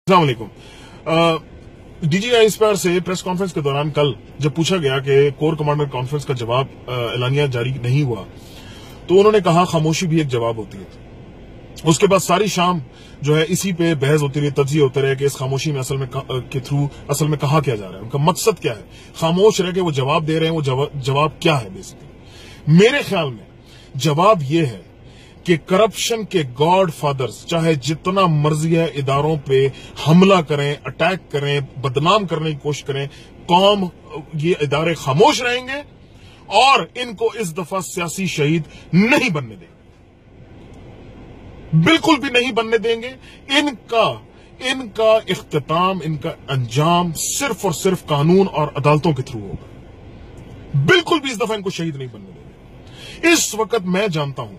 अस्सलाम वालेकुम। DG inspire से प्रेस कॉन्फ्रेंस के दौरान कल जब पूछा गया कि कोर कमांडर कॉन्फ्रेंस का जवाब एलानिया जारी नहीं हुआ तो उन्होंने कहा खामोशी भी एक जवाब होती है। उसके बाद सारी शाम जो है इसी पे बहस होती रही, तज्जिए होते रहे कि इस खामोशी में असल में कहा क्या जा रहा है, उनका मकसद क्या है, खामोश रह के वो जवाब दे रहे हैं, वो जवाब क्या है। बेसिकली मेरे ख्याल में जवाब ये है कि करप्शन के गॉड फादर्स चाहे जितना मर्जी है इदारों पे हमला करें, अटैक करें, बदनाम करने की कोशिश करें, कौम ये इदारे खामोश रहेंगे और इनको इस दफा सियासी शहीद नहीं बनने देंगे, बिल्कुल भी नहीं बनने देंगे। इनका इख्तिताम, इनका अंजाम सिर्फ और सिर्फ कानून और अदालतों के थ्रू होगा। बिल्कुल भी इस दफा इनको शहीद नहीं बनने देंगे। इस वक्त मैं जानता हूं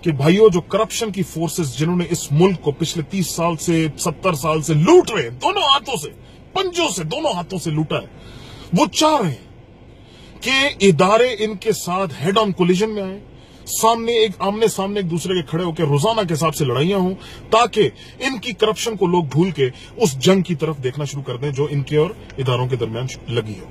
कि भाइयों जो करप्शन की फोर्सेस जिन्होंने इस मुल्क को पिछले 30 साल से 70 साल से लूट रहे हैं, दोनों हाथों से, पंजों से, दोनों हाथों से लूटा है, वो चाह रहे हैं कि इदारे इनके साथ हेड ऑन कोलिजन में आए, आमने सामने एक दूसरे के खड़े होकर रोजाना के हिसाब से लड़ाइयां हों, ताकि इनकी करप्शन को लोग भूल के उस जंग की तरफ देखना शुरू कर दें जो इनके और इदारों के दरमियान लगी हो।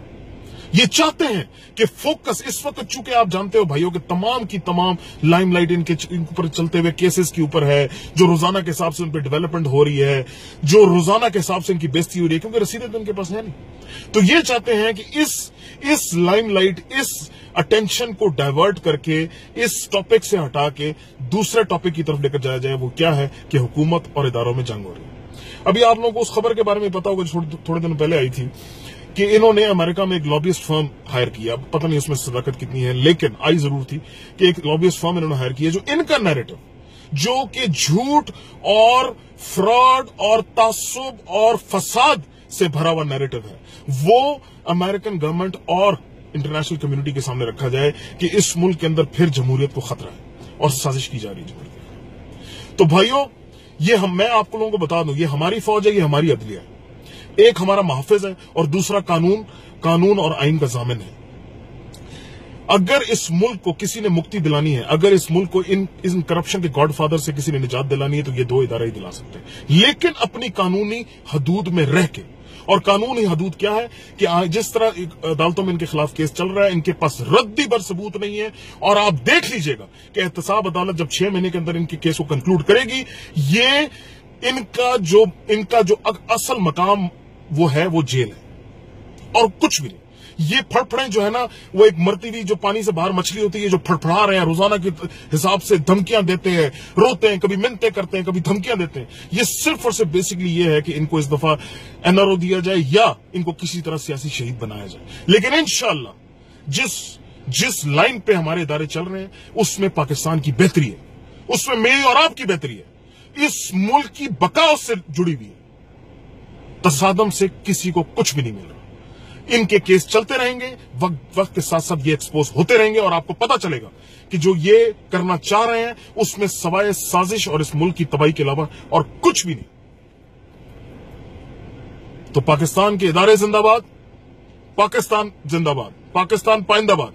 ये चाहते हैं कि फोकस इस वक्त, चूंकि आप जानते हो भाइयों कि तमाम की तमाम लाइमलाइट इनके ऊपर चलते हुए केसेस के ऊपर है, जो रोजाना के हिसाब से उन पर डेवलपमेंट हो रही है, जो रोजाना के हिसाब से इनकी बेइज्जती हो रही है, क्योंकि रसीदें तो इनके पास है नहीं। तो ये चाहते हैं कि इस लाइमलाइट, इस अटेंशन को डाइवर्ट करके, इस टॉपिक से हटा के दूसरे टॉपिक की तरफ लेकर जाया जाए। वो क्या है कि हुकूमत और इदारों में जंग हो रही है। अभी आप लोगों को उस खबर के बारे में पता होगा जो थोड़े दिन पहले आई थी कि इन्होंने अमेरिका में एक लॉबिस्ट फर्म हायर किया। पता नहीं उसमें सदाकत कितनी है, लेकिन आई जरूर थी कि एक लॉबिस्ट फर्म इन्होंने हायर किया जो इनका नैरेटिव, जो कि झूठ और फ्रॉड और तासुब और फसाद से भरा हुआ नैरेटिव है, वो अमेरिकन गवर्नमेंट और इंटरनेशनल कम्युनिटी के सामने रखा जाए कि इस मुल्क के अंदर फिर जमहूरियत को खतरा है और साजिश की जा रही है। तो भाइयों मैं आपको लोगों को बता दूं, ये हमारी फौज है, ये हमारी अदलिया है। एक हमारा मुहफ़िज़ है और दूसरा कानून और आइन का ज़ामिन है। अगर इस मुल्क को किसी ने मुक्ति दिलानी है, अगर इस मुल्क को इन करप्शन के गॉडफादर से किसी ने निजात दिलानी है, तो ये दो इदारे ही दिला सकते हैं, लेकिन अपनी कानूनी हदूद में रह के। और कानूनी हदूद क्या है कि जिस तरह अदालतों में इनके खिलाफ केस चल रहा है, इनके पास रद्दी बर सबूत नहीं है। और आप देख लीजिएगा कि एहतसाब अदालत जब 6 महीने के अंदर इनके केस को कंक्लूड करेगी, ये इनका जो असल मकाम वो है, वो जेल है और कुछ भी नहीं। ये फड़फड़े जो है ना, वो एक मरती हुई जो पानी से बाहर मछली होती है, जो फड़फड़ा रहे हैं, रोजाना के हिसाब से धमकियां देते हैं, रोते हैं, कभी मिन्नतें करते हैं, कभी धमकियां देते हैं। ये सिर्फ और सिर्फ बेसिकली ये है कि इनको इस दफा एनआरओ दिया जाए या इनको किसी तरह सियासी शहीद बनाया जाए। लेकिन इंशाअल्लाह जिस लाइन पे हमारे इदारे चल रहे हैं उसमें पाकिस्तान की बेहतरी है, उसमें मेरी और आपकी बेहतरी है, इस मुल्क की बका उससे जुड़ी हुई है। तसादम से किसी को कुछ भी नहीं मिल रहा। इनके केस चलते रहेंगे, वक्त के साथ साथ ये एक्सपोज होते रहेंगे और आपको पता चलेगा कि जो ये करना चाह रहे हैं उसमें सवाए साजिश और इस मुल्क की तबाही के अलावा और कुछ भी नहीं। तो पाकिस्तान के इदारे जिंदाबाद, पाकिस्तान जिंदाबाद, पाकिस्तान पाइंदाबाद।